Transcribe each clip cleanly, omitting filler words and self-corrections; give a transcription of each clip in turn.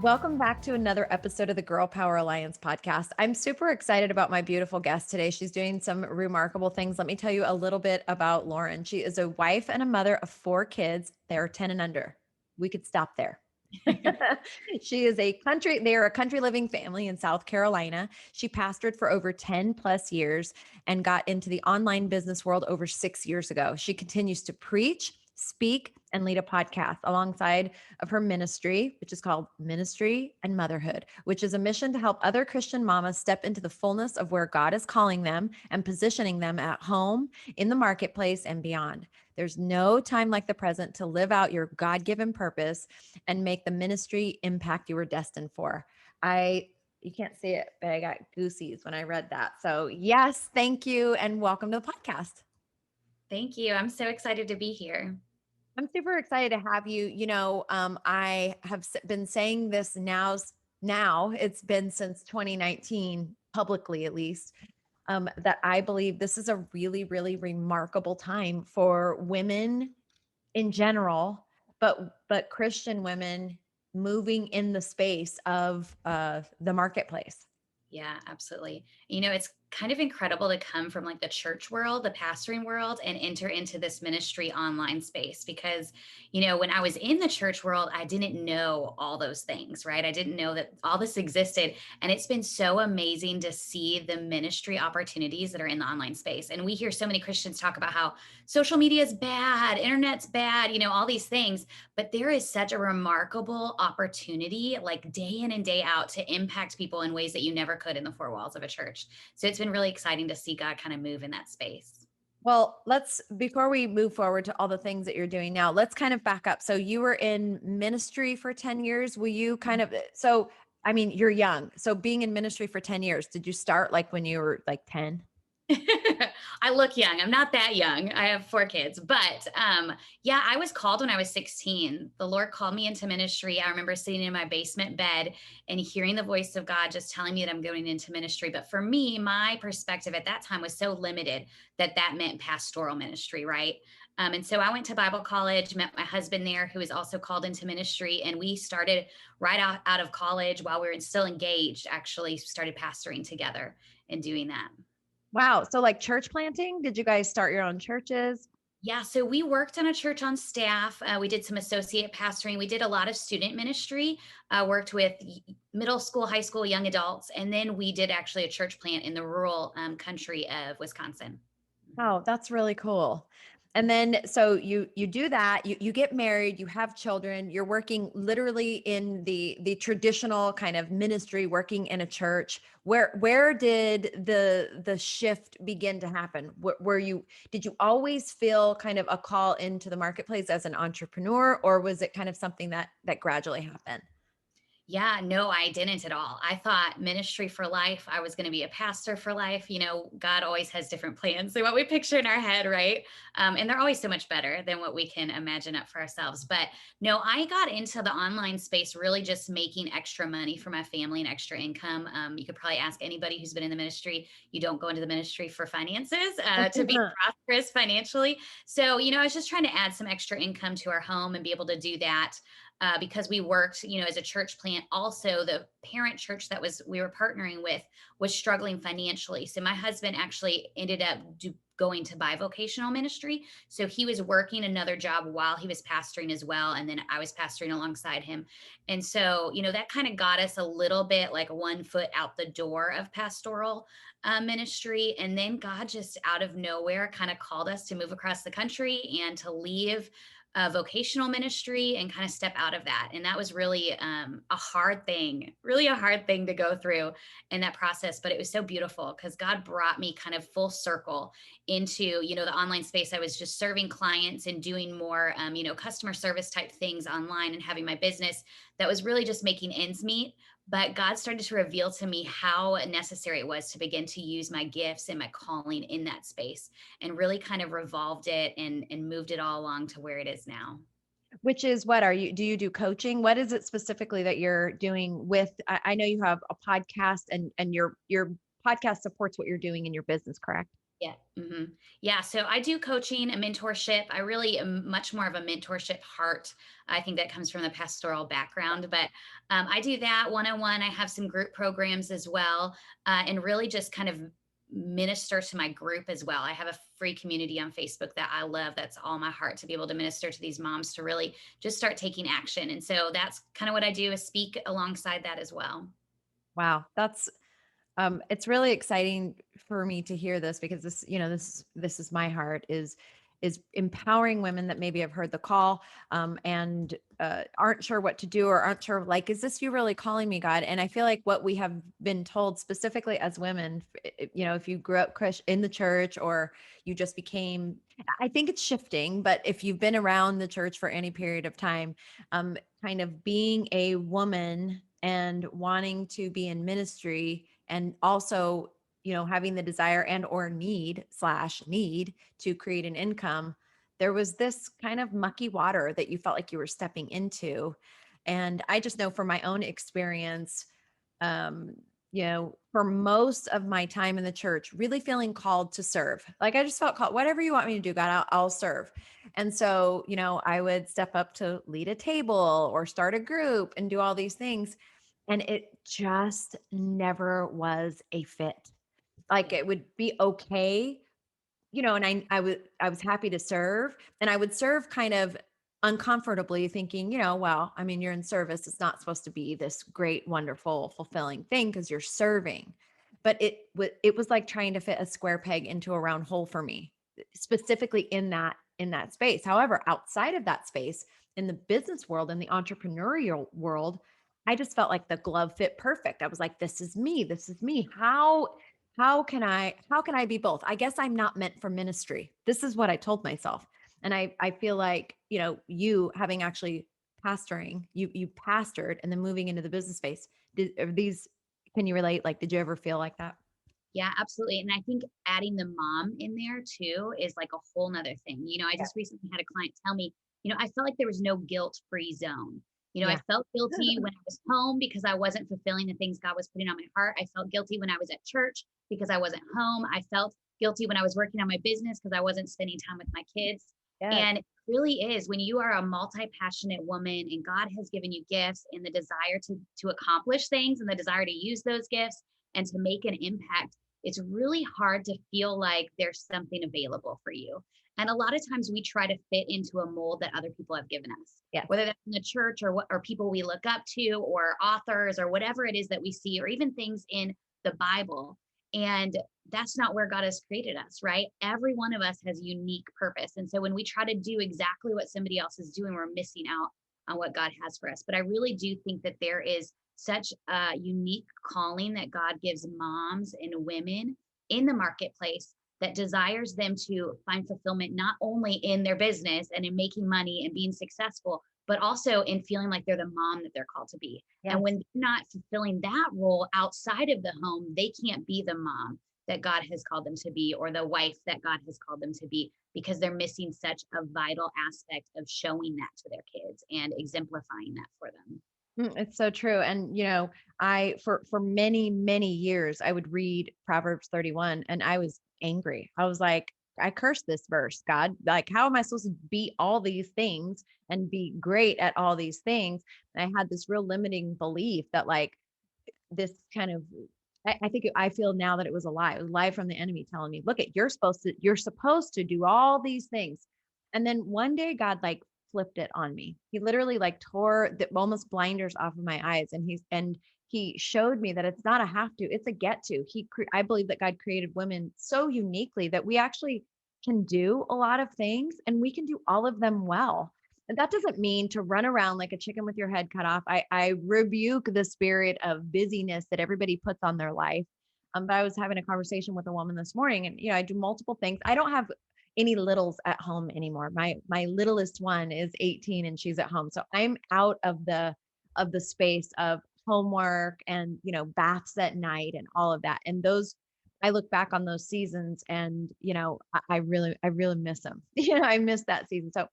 Welcome back to another episode of the Girl Power Alliance podcast. I'm super excited about my beautiful guest today. She's doing some remarkable things. Let me tell you a little bit about Lauren. She is a wife and a mother of 4 kids. They're 10 and under. We could stop there. They are a country living family in South Carolina. She pastored for over 10 plus years and got into the online business world over 6 years ago. She continues to preach, speak, and lead a podcast alongside of her ministry, which is called Ministry and Motherhood, which is a mission to help other Christian mamas step into the fullness of where God is calling them and positioning them at home, in the marketplace, and beyond. There's no time like the present to live out your God-given purpose and make the ministry impact you were destined for. You can't see it, but I got goosies when I read that. So yes, thank you. And welcome to the podcast. Thank you. I'm so excited to be here. I'm super excited to have you. I have been saying this now it's been since 2019, publicly at least, that I believe this is a really, really remarkable time for women in general, but Christian women moving in the space of the marketplace. Yeah, absolutely. It's kind of incredible to come from like the church world, the pastoring world, and enter into this ministry online space because, when I was in the church world, I didn't know all those things, right? I didn't know that all this existed. And it's been so amazing to see the ministry opportunities that are in the online space. And we hear so many Christians talk about how social media is bad, internet's bad, all these things. But there is such a remarkable opportunity, like day in and day out, to impact people in ways that you never could in the four walls of a church. So it's been really exciting to see God kind of move in that space. Well, before we move forward to all the things that you're doing now, let's kind of back up. So you were in ministry for 10 years. Will you I mean, you're young. So being in ministry for 10 years, did you start like when you were like 10? I look young. I'm not that young. I have 4 kids, but yeah, I was called when I was 16. The Lord called me into ministry. I remember sitting in my basement bed and hearing the voice of God just telling me that I'm going into ministry. But for me, my perspective at that time was so limited that meant pastoral ministry, right? And so I went to Bible college, met my husband there, who is also called into ministry, and we started right out of college while we were still engaged. Actually, started pastoring together and doing that. Wow. So like church planting, did you guys start your own churches? Yeah, so we worked on a church on staff. We did some associate pastoring. We did a lot of student ministry, worked with middle school, high school, young adults. And then we did actually a church plant in the rural country of Wisconsin. Oh, that's really cool. And then so you do that, you get married, you have children, you're working literally in the traditional kind of ministry, working in a church. Where did the shift begin to happen? Did you always feel kind of a call into the marketplace as an entrepreneur, or was it kind of something that gradually happened? Yeah, no, I didn't at all. I thought ministry for life. I was going to be a pastor for life. God always has different plans than what we picture in our head, right? And they're always so much better than what we can imagine up for ourselves. But no, I got into the online space really just making extra money for my family and extra income. You could probably ask anybody who's been in the ministry. You don't go into the ministry for finances, to be prosperous financially. So, I was just trying to add some extra income to our home and be able to do that because we worked, as a church plant. Also, the parent church that we were partnering with was struggling financially. So my husband actually ended up going to bivocational ministry. So he was working another job while he was pastoring as well. And then I was pastoring alongside him. And so, that kind of got us a little bit like 1 foot out the door of pastoral ministry. And then God just out of nowhere kind of called us to move across the country and to leave vocational ministry and kind of step out of that. And that was really really a hard thing to go through in that process. But it was so beautiful because God brought me kind of full circle into, the online space. I was just serving clients and doing more, customer service type things online and having my business that was really just making ends meet. But God started to reveal to me how necessary it was to begin to use my gifts and my calling in that space and really kind of revolved it and moved it all along to where it is now. Which is do you do coaching? What is it specifically that you're doing I know you have a podcast and your podcast supports what you're doing in your business, correct? Yeah. Yeah. So I do coaching and mentorship. I really am much more of a mentorship heart. I think that comes from the pastoral background, but I do that one on one. I have some group programs as well, and really just kind of minister to my group as well. I have a free community on Facebook that I love. That's all my heart to be able to minister to these moms to really just start taking action. And so that's kind of what I do is speak alongside that as well. Wow, that's it's really exciting for me to hear this because this, this is my heart is empowering women that maybe have heard the call and aren't sure what to do or aren't sure like, is this you really calling me, God? And I feel like what we have been told specifically as women, if you grew up in the church or you just became, I think it's shifting, but if you've been around the church for any period of time, kind of being a woman and wanting to be in ministry and also having the desire and or need to create an income, there was this kind of mucky water that you felt like you were stepping into. And I just know from my own experience, um, for most of my time in the church, really feeling called to serve. Like I just felt called, whatever you want me to do, God, I'll serve. And so, I would step up to lead a table or start a group and do all these things. And it just never was a fit. Like Yeah. it would be okay, and I was happy to serve, and I would serve kind of uncomfortably thinking, well, I mean, you're in service. It's not supposed to be this great, wonderful, fulfilling thing because you're serving. But it was like trying to fit a square peg into a round hole for me, specifically in that space. However, outside of that space, in the business world, in the entrepreneurial world, I just felt like the glove fit perfect. I was like, this is me. This is me. How can I be both? I guess I'm not meant for ministry. This is what I told myself. And I feel like, you having actually pastoring, you pastored and then moving into the business space. Are these can you relate? Like, did you ever feel like that? Yeah, absolutely. And I think adding the mom in there too is like a whole nother thing. I Yeah. just recently had a client tell me, I felt like there was no guilt free zone. I Yeah. felt guilty when I was home because I wasn't fulfilling the things God was putting on my heart. I felt guilty when I was at church because I wasn't home. I felt guilty when I was working on my business because I wasn't spending time with my kids. Yes. And it really is when you are a multi passionate woman and God has given you gifts and the desire to accomplish things and the desire to use those gifts and to make an impact, it's really hard to feel like there's something available for you. And a lot of times we try to fit into a mold that other people have given us, Yes. whether that's in the church or what or people we look up to or authors or whatever it is that we see, or even things in the Bible. And that's not where God has created us, right? Every one of us has unique purpose. And so when we try to do exactly what somebody else is doing, we're missing out on what God has for us. But I really do think that there is such a unique calling that God gives moms and women in the marketplace that desires them to find fulfillment not only in their business and in making money and being successful, but also in feeling like they're the mom that they're called to be. And Yes. when they're not fulfilling that role outside of the home, they can't be the mom that God has called them to be or the wife that God has called them to be because they're missing such a vital aspect of showing that to their kids and exemplifying that for them. It's so true. And I for many, many years I would read Proverbs 31 and I was angry. I was like, I curse this verse, God. Like, how am I supposed to be all these things and be great at all these things? And I had this real limiting belief that like this kind of I think I feel now that it was a lie. It was a lie from the enemy telling me, look at you're supposed to do all these things. And then one day God like flipped it on me. He literally like tore the almost blinders off of my eyes and he showed me that it's not a have to, it's a get to. I believe that God created women so uniquely that we actually can do a lot of things and we can do all of them well. And that doesn't mean to run around like a chicken with your head cut off. I rebuke the spirit of busyness that everybody puts on their life. But I was having a conversation with a woman this morning, and I do multiple things. I don't have any littles at home anymore. My littlest one is 18 and she's at home. So I'm out of the space of homework and baths at night and all of that. And those I look back on those seasons and I really miss them. I miss that season. So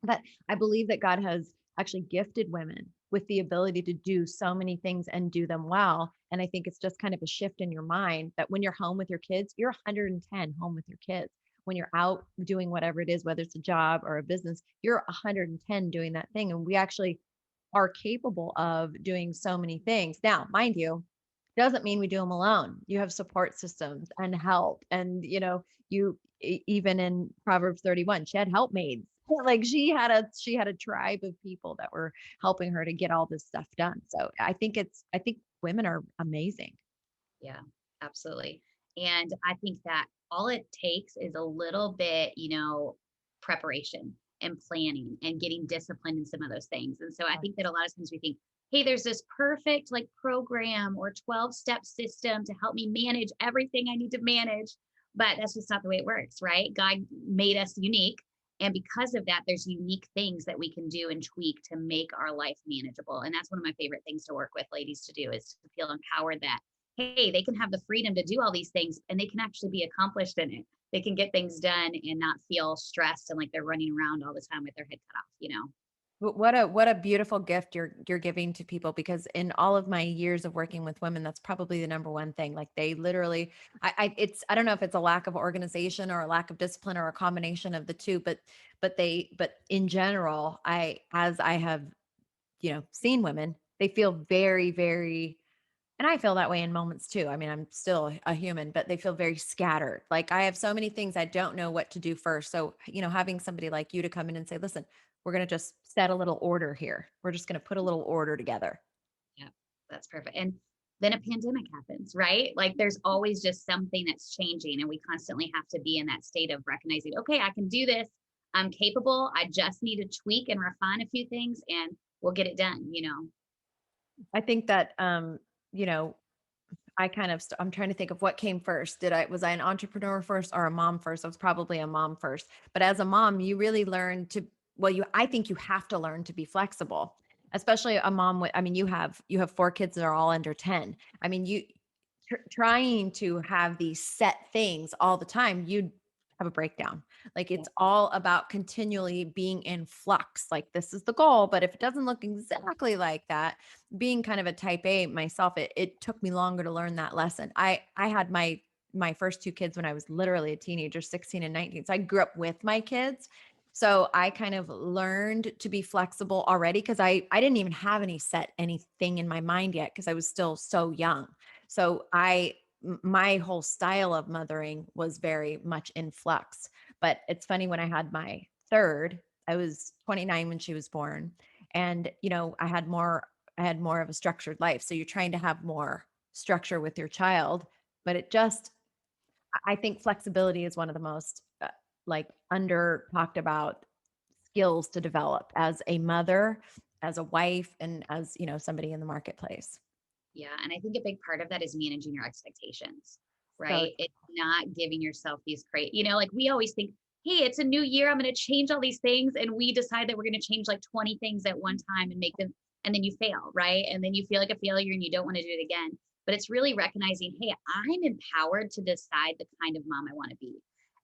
but I believe that God has actually gifted women with the ability to do so many things and do them well. And I think it's just kind of a shift in your mind that when you're home with your kids, you're 110 home with your kids. When you're out doing whatever it is, whether it's a job or a business, you're 110 doing that thing. And we actually are capable of doing so many things. Now, mind you, doesn't mean we do them alone. You have support systems and help. And, even in Proverbs 31, she had helpmaids. Like she had a tribe of people that were helping her to get all this stuff done. So I think women are amazing. Yeah, absolutely. And I think that all it takes is a little bit, preparation and planning and getting disciplined in some of those things. And so I think that a lot of times we think, hey, there's this perfect like program or 12-step system to help me manage everything I need to manage. But that's just not the way it works, right? God made us unique. And because of that, there's unique things that we can do and tweak to make our life manageable. And that's one of my favorite things to work with ladies to do is to feel empowered that hey, they can have the freedom to do all these things and they can actually be accomplished in it. They can get things done and not feel stressed and like they're running around all the time with their head cut off. What a beautiful gift you're giving to people, because in all of my years of working with women, that's probably the number one thing. Like they literally, I don't know if it's a lack of organization or a lack of discipline or a combination of the two, but in general, as I have, seen women, they feel very, very, and I feel that way in moments too. I mean, I'm still a human, but they feel very scattered. Like I have so many things I don't know what to do first. So, having somebody like you to come in and say, listen, we're going to just set a little order here. We're just going to put a little order together. Yeah, that's perfect. And then a pandemic happens, right? Like there's always just something that's changing, and we constantly have to be in that state of recognizing, okay, I can do this. I'm capable. I just need to tweak and refine a few things, and we'll get it done. I think that, you know, I'm trying to think of what came first. Was I an entrepreneur first or a mom first? I was probably a mom first. But as a mom, you really learn to, well, I think you have to learn to be flexible, especially a mom with, I mean, you have four kids that are all under 10. I mean, trying to have these set things all the time, you'd have a breakdown. Like Yeah. it's all about continually being in flux. Like this is the goal, but if it doesn't look exactly like that, being kind of a type A myself, it took me longer to learn that lesson. I had my first two kids when I was literally a teenager, 16 and 19. So I grew up with my kids. So I kind of learned to be flexible already because I didn't even have anything in my mind yet because I was still so young. So my whole style of mothering was very much in flux. But it's funny, when I had my third, I was 29 when she was born. And, I had more of a structured life. So you're trying to have more structure with your child, but I think flexibility is one of the most like under talked about skills to develop as a mother, as a wife, and as, somebody in the marketplace. Yeah, and I think a big part of that is managing your expectations, So right? It's not giving yourself these like we always think, hey, it's a new year, I'm going to change all these things, and we decide that we're going to change like 20 things at one time and make them, and then you fail, right? And then you feel like a failure and you don't want to do it again. But it's really recognizing, hey, I'm empowered to decide the kind of mom I want to be.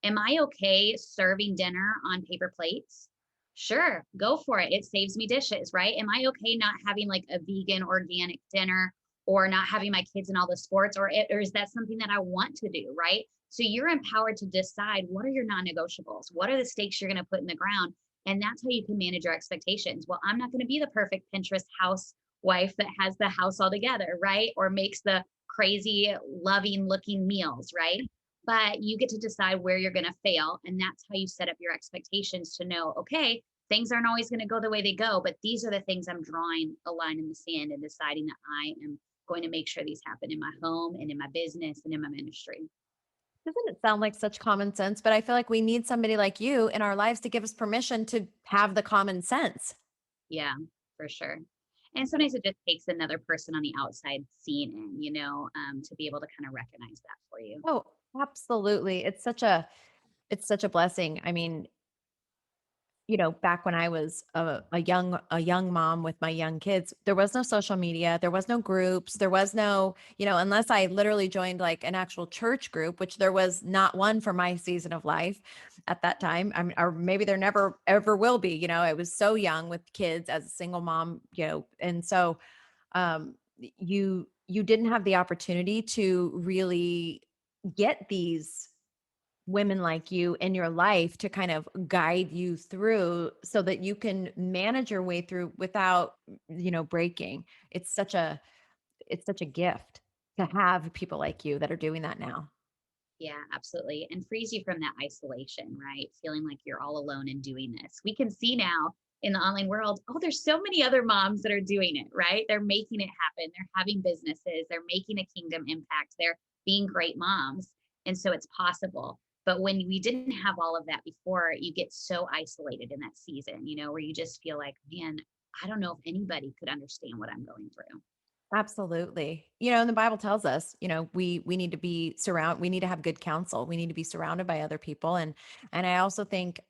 Am I okay serving dinner on paper plates? Sure, go for it. It saves me dishes, right? Am I okay not having like a vegan organic dinner or not having my kids in all the sports, or is that something that I want to do, right? So you're empowered to decide what are your non-negotiables, what are the stakes you're going to put in the ground, and that's how you can manage your expectations. Well, I'm not going to be the perfect Pinterest housewife that has the house all together, right? Or makes the crazy loving looking meals, right? But you get to decide where you're going to fail, and that's how you set up your expectations to know, okay, things aren't always going to go the way they go, but these are the things I'm drawing a line in the sand and deciding that I am going to make sure these happen in my home and in my business and in my ministry. doesn't it sound like such common sense? But I feel like we need somebody like you in our lives to give us permission to have the common sense. Yeah, for sure. And sometimes it just takes another person on the outside seeing in, to be able to kind of recognize that for you. Oh, absolutely. It's such a blessing. I mean, back when I was a young mom with my young kids, there was no social media, there was no groups, there was no, unless I literally joined like an actual church group, which there was not one for my season of life at that time. I mean, or maybe there never ever will be. I was so young with kids as a single mom, and so you didn't have the opportunity to really get these women like you in your life to kind of guide you through so that you can manage your way through without breaking. It's such a gift to have people like you that are doing that now. Yeah, absolutely. And frees you from that isolation, right? Feeling like you're all alone in doing this. We can see now in the online world, oh, there's so many other moms that are doing it, right? They're making it happen. They're having businesses, they're making a kingdom impact, they're being great moms. And so it's possible. But when we didn't have all of that before, you get so isolated in that season, where you just feel like, man, I don't know if anybody could understand what I'm going through. Absolutely. And the Bible tells us, we need to we need to have good counsel. We need to be surrounded by other people. And I also think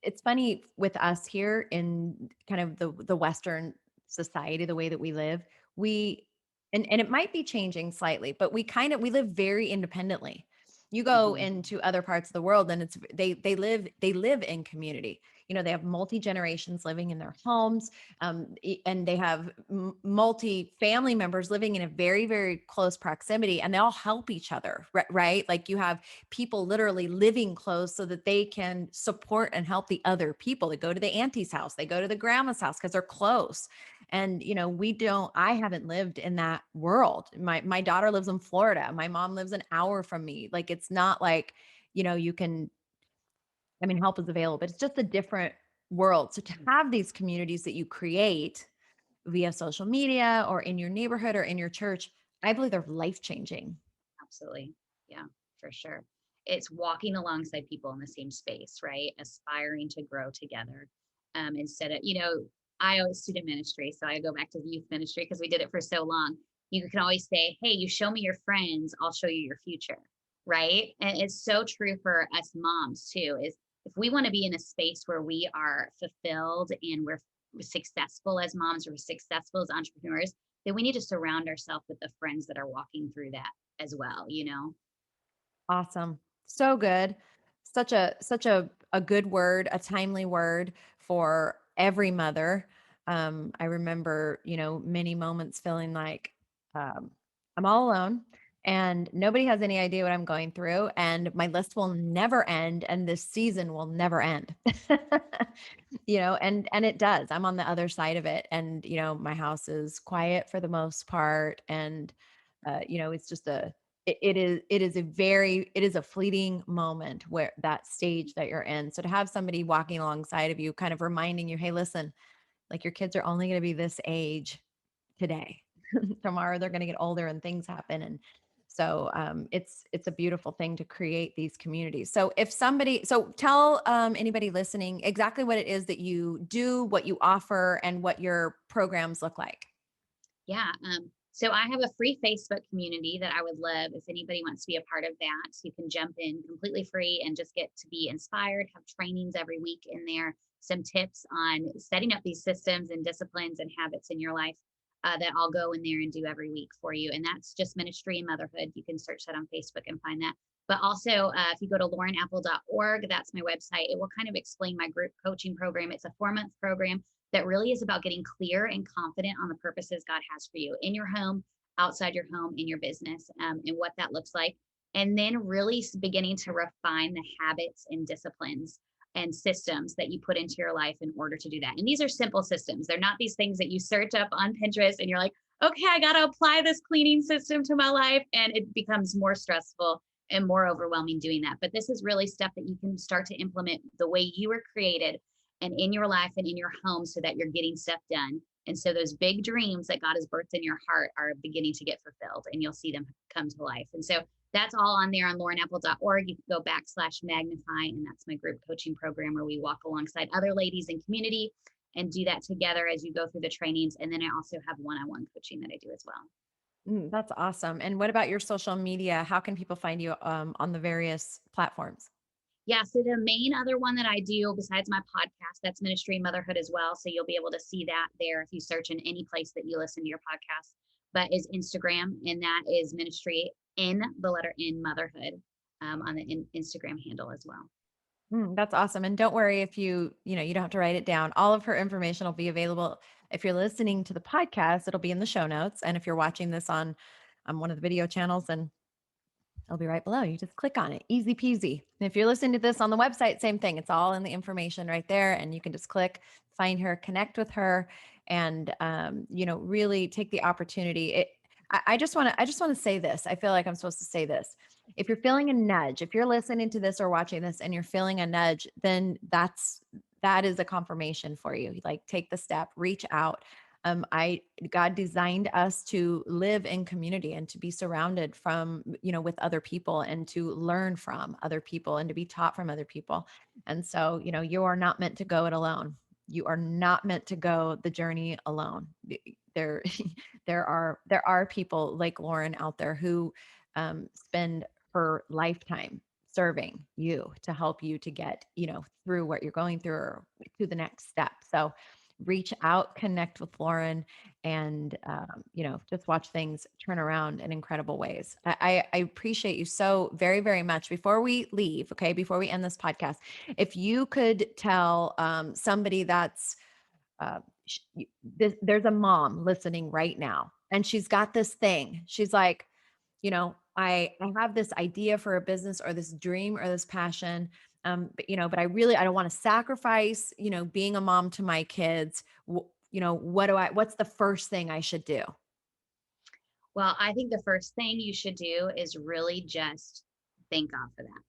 it's funny with us here in kind of the Western society, the way that we live, we and it might be changing slightly, but we live very independently. You go Mhm. into other parts of the world and they live in community. They have multi generations living in their homes, and they have multi family members living in a very, very close proximity, and they all help each other, right? Like you have people literally living close so that they can support and help the other people. They go to the auntie's house, they go to the grandma's house because they're close. And I haven't lived in that world. My daughter lives in Florida. My mom lives an hour from me. Like it's not like, you can, I mean, help is available, but it's just a different world. So to have these communities that you create via social media or in your neighborhood or in your church, I believe they're life changing. Absolutely. Yeah, for sure. It's walking alongside people in the same space, right? Aspiring to grow together. Instead of, I always student ministry. So I go back to the youth ministry because we did it for so long. You can always say, hey, you show me your friends, I'll show you your future. Right. And it's so true for us moms too, is if we want to be in a space where we are fulfilled and we're successful as moms or successful as entrepreneurs, then we need to surround ourselves with the friends that are walking through that as well. Awesome. So good. Such a good word, a timely word for every mother. I remember, many moments feeling like um, I'm all alone and nobody has any idea what I'm going through, and my list will never end, and this season will never end. And it does. I'm on the other side of it, and my house is quiet for the most part, and it's just it is a fleeting moment where that stage that you're in. So to have somebody walking alongside of you, kind of reminding you, hey, listen, like your kids are only going to be this age today. Tomorrow they're going to get older and things happen. And so it's a beautiful thing to create these communities. So tell anybody listening exactly what it is that you do, what you offer, and what your programs look like. Yeah. So I have a free Facebook community that I would love if anybody wants to be a part of that. You can jump in completely free and just get to be inspired, have trainings every week in there, some tips on setting up these systems and disciplines and habits in your life that I'll go in there and do every week for you. And that's just Ministry and Motherhood. You can search that on Facebook and find that. But also, if you go to laurenapple.org, that's my website. It will kind of explain my group coaching program. It's a 4-month program that really is about getting clear and confident on the purposes God has for you in your home, outside your home, in your business, and what that looks like. And then really beginning to refine the habits and disciplines and systems that you put into your life in order to do that. And these are simple systems. They're not these things that you search up on Pinterest and you're like, okay, I got to apply this cleaning system to my life. And it becomes more stressful and more overwhelming doing that. But this is really stuff that you can start to implement the way you were created and in your life and in your home so that you're getting stuff done. And so those big dreams that God has birthed in your heart are beginning to get fulfilled and you'll see them come to life. And so that's all on there on laurenapple.org. You can go /magnify, and that's my group coaching program where we walk alongside other ladies in community and do that together as you go through the trainings. And then I also have one-on-one coaching that I do as well. That's awesome. And what about your social media? How can people find you on the various platforms? Yeah, so the main other one that I do besides my podcast, that's Ministry and Motherhood as well. So you'll be able to see that there if you search in any place that you listen to your podcast, but is Instagram, and that is Ministry in the letter N Motherhood on the Instagram handle as well. That's awesome. And don't worry if you don't have to write it down. All of her information will be available. If you're listening to the podcast, it'll be in the show notes. And if you're watching this on one of the video channels, then it'll be right below. You just click on it. Easy peasy. And if you're listening to this on the website, same thing. It's all in the information right there. And you can just click, find her, connect with her, and really take the opportunity. I just want to say this. I feel like I'm supposed to say this. If you're feeling a nudge, if you're listening to this or watching this and you're feeling a nudge, then that is a confirmation for you. Like take the step, reach out. I God designed us to live in community and to be surrounded from, with other people and to learn from other people and to be taught from other people. And so, you are not meant to go it alone. You are not meant to go the journey alone. There, there are people like Lauren out there who spend her lifetime serving you to help you to get, through what you're going through or to the next step. So reach out, connect with Lauren, and just watch things turn around in incredible ways. I appreciate you so very, very much. Before we leave, okay, before we end this podcast, if you could tell somebody that's there's a mom listening right now, and she's got this thing. She's like, I have this idea for a business or this dream or this passion. But I don't want to sacrifice, being a mom to my kids. What's the first thing I should do? Well, I think the first thing you should do is really just thank God for that.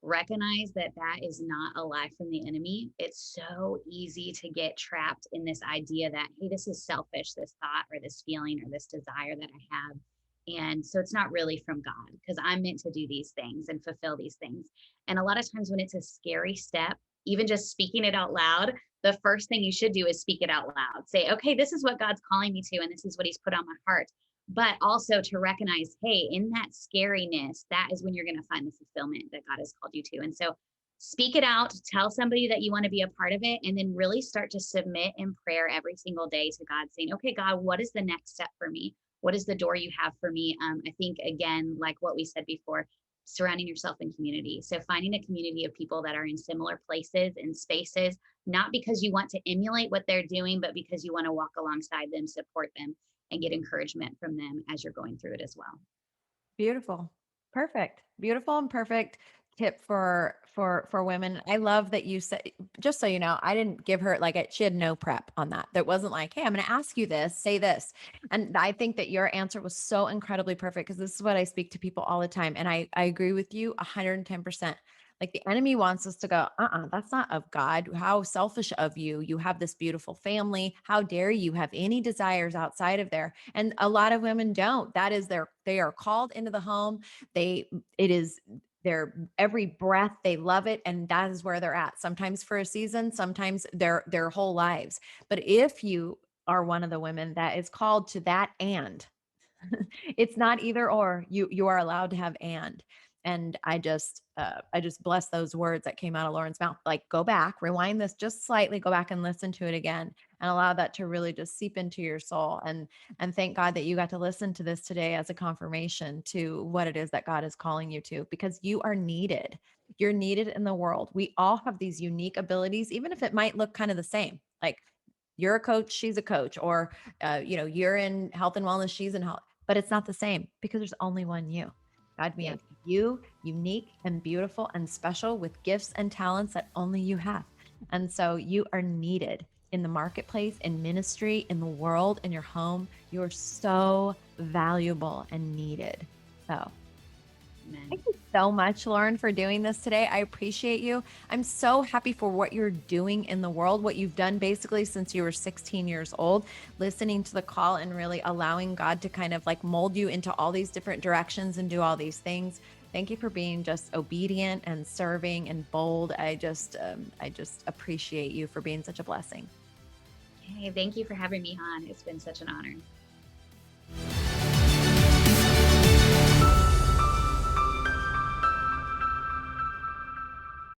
Recognize that that is not a lie from the enemy. It's so easy to get trapped in this idea that, hey, this is selfish, this thought or this feeling or this desire that I have. And so it's not really from God because I'm meant to do these things and fulfill these things. And a lot of times when it's a scary step, even just speaking it out loud, the first thing you should do is speak it out loud. Say, okay, this is what God's calling me to, and this is what He's put on my heart. But also to recognize, hey, in that scariness, that is when you're going to find the fulfillment that God has called you to. And so speak it out, tell somebody that you want to be a part of it, and then really start to submit in prayer every single day to God, saying, okay, God, what is the next step for me? What is the door you have for me? I think, again, like what we said before, surrounding yourself in community. So finding a community of people that are in similar places and spaces, not because you want to emulate what they're doing, but because you want to walk alongside them, support them, and get encouragement from them as you're going through it as well. Beautiful. Perfect. Beautiful and perfect tip for women. I love that you said, just so you know, I didn't give her she had no prep on that. That wasn't like, hey, I'm going to ask you this, say this. And I think that your answer was so incredibly perfect because this is what I speak to people all the time. And I agree with you 110%. Like the enemy wants us to go, that's not of God. How selfish of you. You have this beautiful family. How dare you have any desires outside of there? And a lot of women don't. They are called into the home. It is their every breath. They love it. And that is where they're at. Sometimes for a season, sometimes their whole lives. But if you are one of the women that is called to that, and it's not either or, you are allowed to have and I just bless those words that came out of Lauren's mouth. Like, go back, rewind this just slightly, go back and listen to it again and allow that to really just seep into your soul. And thank God that you got to listen to this today as a confirmation to what it is that God is calling you to, because you are needed. You're needed in the world. We all have these unique abilities, even if it might look kind of the same. Like you're a coach, she's a coach, or you're in health and wellness, she's in health, but it's not the same because there's only one you. God Yep. made you unique and beautiful and special with gifts and talents that only you have. And so you are needed in the marketplace, in ministry, in the world, in your home. You are so valuable and needed. So Amen. thank you so much, Lauren, for doing this today. I appreciate you. I'm so happy for what you're doing in the world, what you've done basically since you were 16 years old, listening to the call and really allowing God to kind of like mold you into all these different directions and do all these things. Thank you for being just obedient and serving and bold. I just appreciate you for being such a blessing. Hey, thank you for having me on. It's been such an honor.